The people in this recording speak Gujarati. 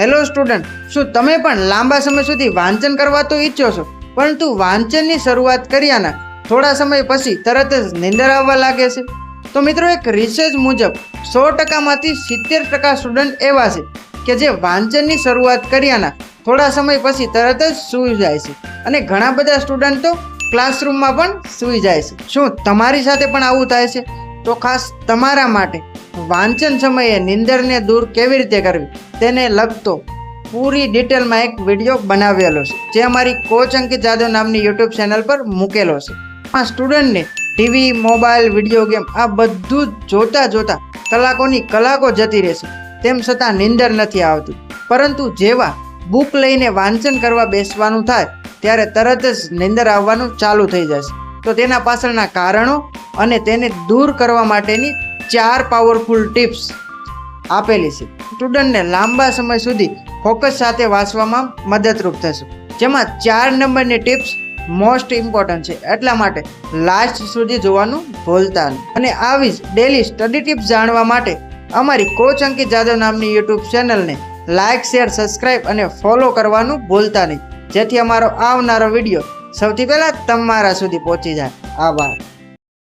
હેલો સ્ટુડન્ટ, શું તમે પણ લાંબા સમય સુધી વાંચન કરવા તો ઈચ્છો છો, પરંતુ વાંચનની શરૂઆત કર્યાના થોડા સમય પછી તરત જ નીંદર આવવા લાગે છે? તો મિત્રો, એક રિસર્ચ મુજબ 100%માંથી 70% સ્ટુડન્ટ એવા છે કે જે વાંચનની શરૂઆત કર્યાના થોડા સમય પછી તરત જ સૂઈ જાય છે, અને ઘણા બધા સ્ટુડન્ટ તો ક્લાસરૂમમાં પણ સૂઈ જાય છે. શું તમારી સાથે પણ આવું થાય છે? તો ખાસ તમારા માટે વાંચન સમયે નીંદરને દૂર કેવી રીતે કરવી તેને લગતો પૂરી ડિટેલમાં એક વિડીયો બનાવેલો છે, જે અમારી કોચ અંકિત જાદવ નામની યુટ્યુબ ચેનલ પર મૂકેલો છે. આ સ્ટુડન્ટને ટીવી, મોબાઈલ, વિડીયો ગેમ આ બધું જ જોતા કલાકોની કલાકો જતી રહેશે, તેમ છતાં નીંદર નથી આવતી. પરંતુ જેવા બુક લઈને વાંચન કરવા બેસવાનું થાય ત્યારે તરત જ નીંદર આવવાનું ચાલુ થઈ જશે. તો તેના પાછળના કારણો અને તેને દૂર કરવા માટેની 4 પાવરફુલ ટિપ્સ આપેલી છે. સ્ટુડન્ટને લાંબા સમય સુધી ફોકસ સાથે વાંચવામાં મદદરૂપ થશે, જેમાં 4 નંબરની ટિપ્સ મોસ્ટ ઇમ્પોર્ટન્ટ છે, એટલા માટે લાસ્ટ સુધી જોવાનું ભૂલતા નહીં. અને આવી જ ડેલી સ્ટડી ટિપ્સ જાણવા માટે અમારી કોચ અંકિત જાદવ નામની યુટ્યુબ ચેનલને લાઇક, શેર, સબસ્ક્રાઇબ અને ફોલો કરવાનું ભૂલતા નહીં, જેથી અમારો આવનારો વિડીયો સૌથી પહેલાં તમારા સુધી પહોંચી જાય. આભાર.